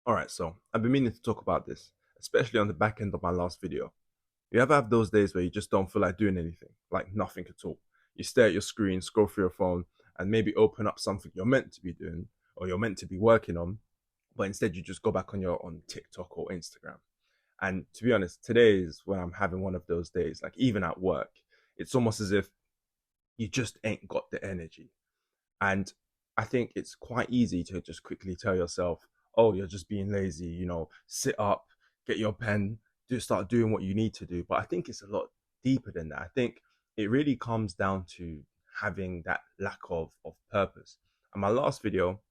All right, so I've been meaning to talk about this, especially on the back end of my last video. You ever have those days where you just don't feel like doing anything, like nothing at all? You stare at your screen, scroll through your phone, and maybe open up something you're meant to be doing or you're meant to be working on, but instead you just go back on TikTok or Instagram. And to be honest, today is when I'm having one of those days, like even at work, it's almost as if you just ain't got the energy. And I think it's quite easy to just quickly tell yourself, oh, you're just being lazy, sit up, get your pen, start doing what you need to do. But I think it's a lot deeper than that. I think it really comes down to having that lack of purpose. And my last video,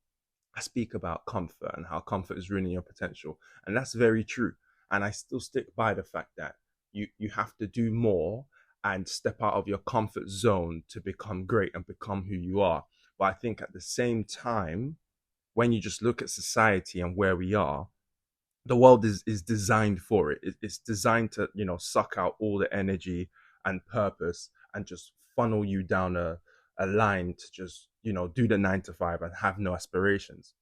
I speak about comfort and how comfort is ruining your potential. And that's very true. And I still stick by the fact that you have to do more and step out of your comfort zone to become great and become who you are. But I think at the same time, when you just look at society and where we are, the world is designed for it. It's designed to, suck out all the energy and purpose and just funnel you down a line to just, do the 9 to 5 and have no aspirations.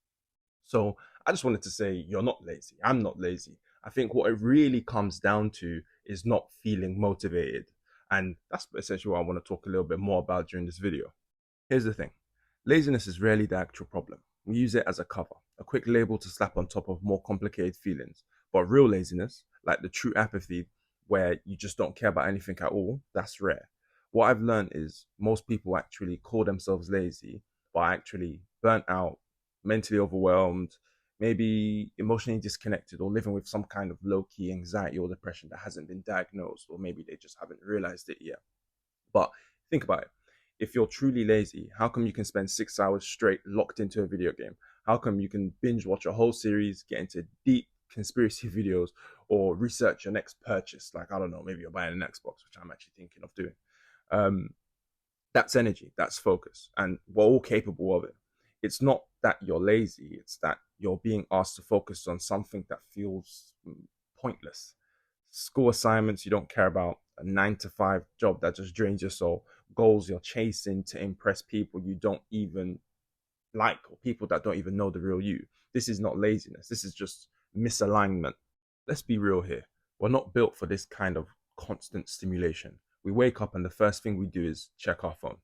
So I just wanted to say, you're not lazy. I'm not lazy. I think what it really comes down to is not feeling motivated. And that's essentially what I want to talk a little bit more about during this video. Here's the thing. Laziness is rarely the actual problem. We use it as a cover, a quick label to slap on top of more complicated feelings. But real laziness, like the true apathy where you just don't care about anything at all, that's rare. What I've learned is most people actually call themselves lazy, but are actually burnt out, mentally overwhelmed, maybe emotionally disconnected, or living with some kind of low key anxiety or depression that hasn't been diagnosed, or maybe they just haven't realized it yet. But think about it. If you're truly lazy, how come you can spend 6 hours straight locked into a video game? How come you can binge watch a whole series, get into deep conspiracy videos, or research your next purchase? Like, I don't know, maybe you're buying an Xbox, which I'm actually thinking of doing. Um, that's energy, that's focus, and we're all capable of it. It's not that you're lazy, it's that you're being asked to focus on something that feels pointless. School assignments you don't care about, a 9 to 5 job that just drains your soul, goals you're chasing to impress people you don't even like or people that don't even know the real you. This is not laziness, this is just misalignment. Let's be real here. We're not built for this kind of constant stimulation. We wake up and the first thing we do is check our phone.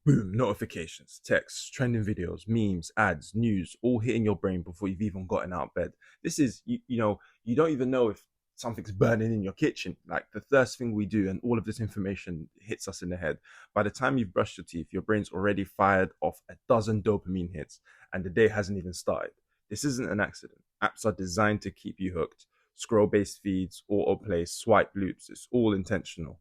Boom, notifications, texts, trending videos, memes, ads, news, all hitting your brain before you've even gotten out of bed. This is, you don't even know if something's burning in your kitchen. Like the first thing we do, and all of this information hits us in the head. By the time you've brushed your teeth, your brain's already fired off a dozen dopamine hits, and the day hasn't even started. This isn't an accident. Apps are designed to keep you hooked. Scroll based feeds, autoplay, swipe loops, it's all intentional.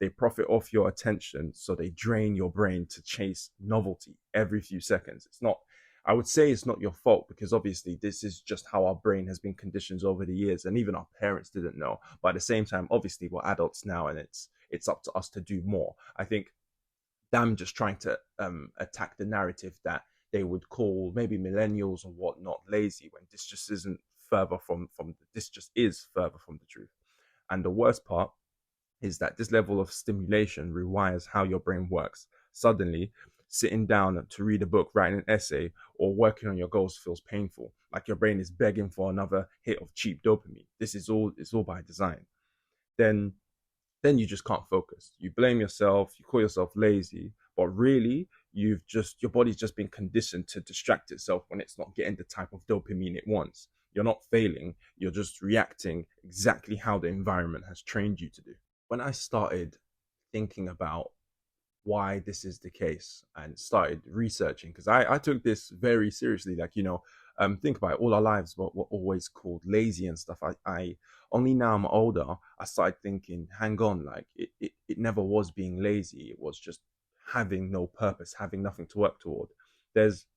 They profit off your attention, so they drain your brain to chase novelty every few seconds. It's not, I would say it's not your fault, because obviously this is just how our brain has been conditioned over the years, and even our parents didn't know. But at the same time, obviously we're adults now, and it's up to us to do more. I think them just trying to attack the narrative that they would call maybe millennials or whatnot lazy, when this just isn't further from this just is further from the truth. And the worst part is that this level of stimulation rewires how your brain works. Suddenly, sitting down to read a book, writing an essay, or working on your goals feels painful, like your brain is begging for another hit of cheap dopamine. This is all, it's all by design. Then then you just can't focus. You blame yourself, you call yourself lazy, but really your body's just been conditioned to distract itself when it's not getting the type of dopamine it wants. You're not failing, you're just reacting exactly how the environment has trained you to do. When I started thinking about why this is the case and started researching, because I took this very seriously, like, think about it, all our lives were always called lazy and stuff. I only now I'm older, I started thinking, hang on, like it never was being lazy, it was just having no purpose, having nothing to work toward. There's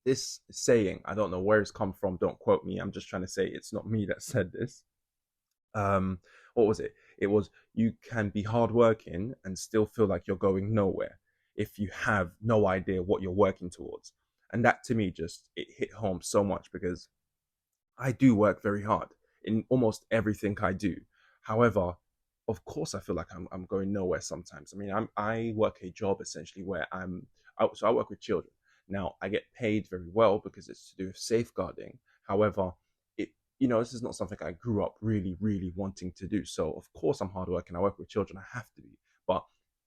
this saying, I don't know where it's come from, don't quote me, I'm just trying to say it's not me that said this. What was it? It was, you can be hardworking and still feel like you're going nowhere if you have no idea what you're working towards. And that to me just, it hit home so much, because I do work very hard in almost everything I do. However, of course I feel like I'm going nowhere sometimes. I mean, I work a job essentially where so I work with children. Now I get paid very well because it's to do with safeguarding. However, it, this is not something I grew up really, really wanting to do. So of course I'm hardworking. I work with children. I have to be, but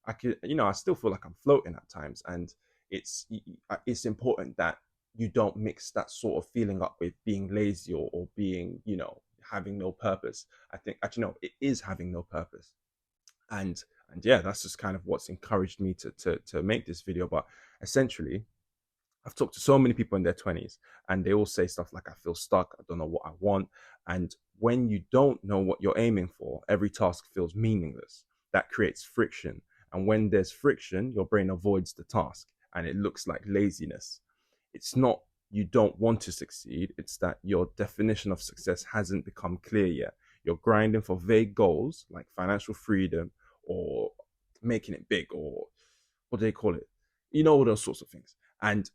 I could, I still feel like I'm floating at times, and it's important that you don't mix that sort of feeling up with being lazy, or being, having no purpose. I think actually no, it is having no purpose. And yeah, that's just kind of what's encouraged me to make this video. But essentially, I've talked to so many people in their 20s, and they all say stuff like, I feel stuck, I don't know what I want. And when you don't know what you're aiming for, every task feels meaningless. That creates friction. And when there's friction, your brain avoids the task, and it looks like laziness. It's not you don't want to succeed, it's that your definition of success hasn't become clear yet. You're grinding for vague goals like financial freedom, or making it big, or what do they call it? All those sorts of things. And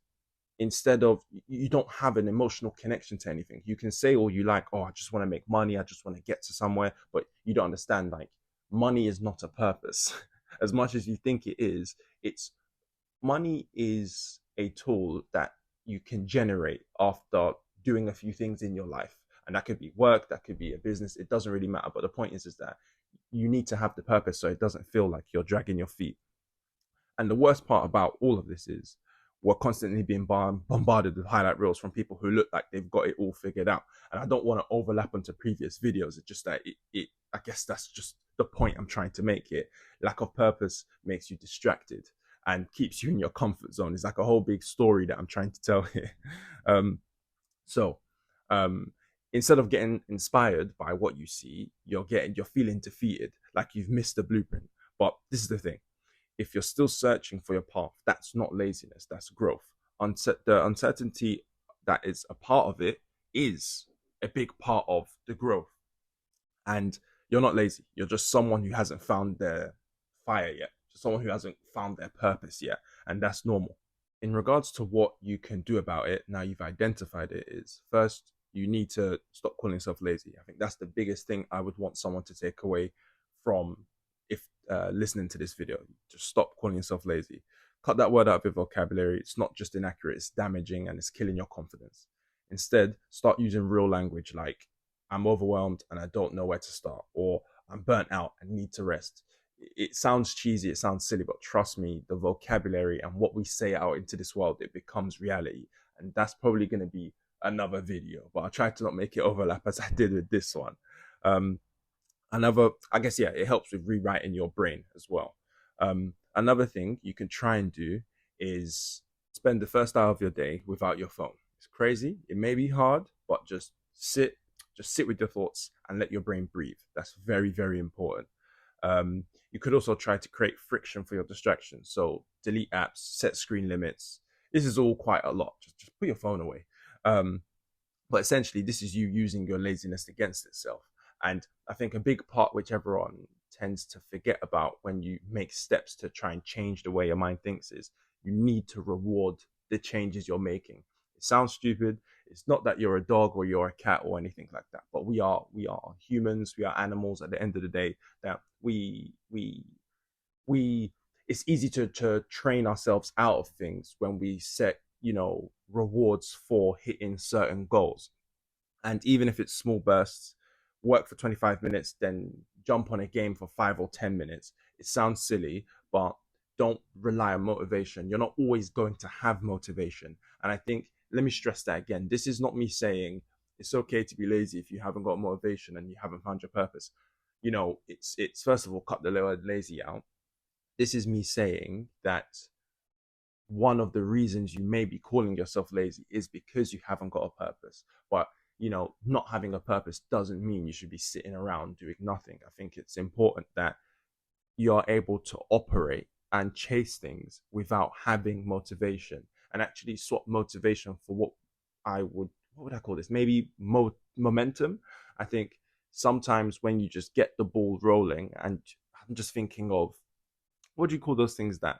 instead of, you don't have an emotional connection to anything. You can say all you like, oh, I just want to make money, I just want to get to somewhere, but you don't understand, like, money is not a purpose. As much as you think it is, it's money is a tool that you can generate after doing a few things in your life. And that could be work, that could be a business, it doesn't really matter. But the point is that you need to have the purpose, so it doesn't feel like you're dragging your feet. And the worst part about all of this is we're constantly being bombarded with highlight reels from people who look like they've got it all figured out. And I don't want to overlap onto previous videos. It's just that I guess that's just the point I'm trying to make here. Lack of purpose makes you distracted and keeps you in your comfort zone. It's like a whole big story that I'm trying to tell here. So instead of getting inspired by what you see, you're feeling defeated, like you've missed the blueprint. But this is the thing. If you're still searching for your path, that's not laziness, that's growth. The uncertainty that is a part of it is a big part of the growth. And you're not lazy. You're just someone who hasn't found their fire yet, just someone who hasn't found their purpose yet. And that's normal. In regards to what you can do about it, now you've identified it, is first, you need to stop calling yourself lazy. I think that's the biggest thing I would want someone to take away from if listening to this video. Just stop calling yourself lazy. Cut that word out of your vocabulary. It's not just inaccurate, it's damaging, and it's killing your confidence. Instead, start using real language like, I'm overwhelmed and I don't know where to start, or I'm burnt out and need to rest. It sounds cheesy, it sounds silly, but trust me, the vocabulary and what we say out into this world, it becomes reality. And that's probably going to be another video, but I'll try to not make it overlap as I did with this one. I guess, yeah, it helps with rewriting your brain as well. Another thing you can try and do is spend the first hour of your day without your phone. It's crazy, it may be hard, but just sit with your thoughts and let your brain breathe. That's very, very important. You could also try to create friction for your distractions. So delete apps, set screen limits. This is all quite a lot. Just put your phone away. But essentially, this is you using your laziness against itself. And I think a big part which everyone tends to forget about when you make steps to try and change the way your mind thinks is you need to reward the changes you're making. It sounds stupid. It's not that you're a dog or you're a cat or anything like that, but we are humans, we are animals at the end of the day, that it's easy to train ourselves out of things when we set, rewards for hitting certain goals. And even if it's small bursts, work for 25 minutes, then jump on a game for 5 or 10 minutes. It sounds silly, but don't rely on motivation. You're not always going to have motivation. And I think, let me stress that again. This is not me saying it's okay to be lazy if you haven't got motivation and you haven't found your purpose. It's first of all, cut the word lazy out. This is me saying that one of the reasons you may be calling yourself lazy is because you haven't got a purpose. But not having a purpose doesn't mean you should be sitting around doing nothing. I think it's important that you are able to operate and chase things without having motivation, and actually swap motivation for what would I call this? Maybe momentum. I think sometimes when you just get the ball rolling, and I'm just thinking of, what do you call those things that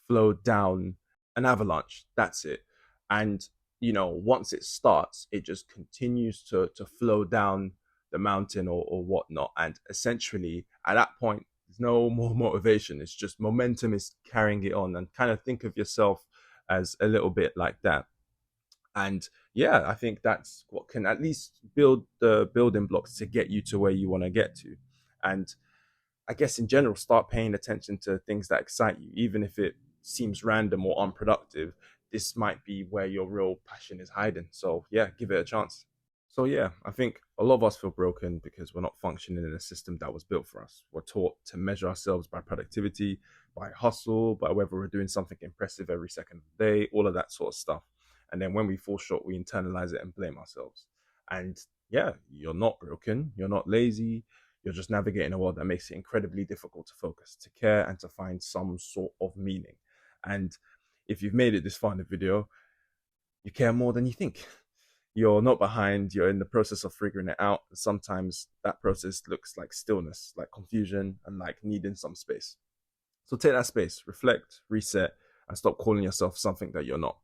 flow down an avalanche? That's it. And once it starts, it just continues to flow down the mountain or whatnot. And essentially, at that point, there's no more motivation. It's just momentum is carrying it on. And kind of think of yourself as a little bit like that. And yeah, I think that's what can at least build the building blocks to get you to where you want to get to. And I guess in general, start paying attention to things that excite you, even if it seems random or unproductive. This might be where your real passion is hiding. So yeah, give it a chance. So yeah, I think a lot of us feel broken because we're not functioning in a system that was built for us. We're taught to measure ourselves by productivity, by hustle, by whether we're doing something impressive every second of the day, all of that sort of stuff. And then when we fall short, we internalize it and blame ourselves. And yeah, you're not broken, you're not lazy, you're just navigating a world that makes it incredibly difficult to focus, to care, and to find some sort of meaning. And if you've made it this far in the video, you care more than you think. You're not behind, you're in the process of figuring it out. Sometimes that process looks like stillness, like confusion, and like needing some space. So take that space, reflect, reset, and stop calling yourself something that you're not.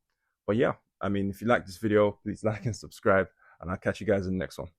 But yeah, I mean, if you like this video, please like and subscribe, and I'll catch you guys in the next one.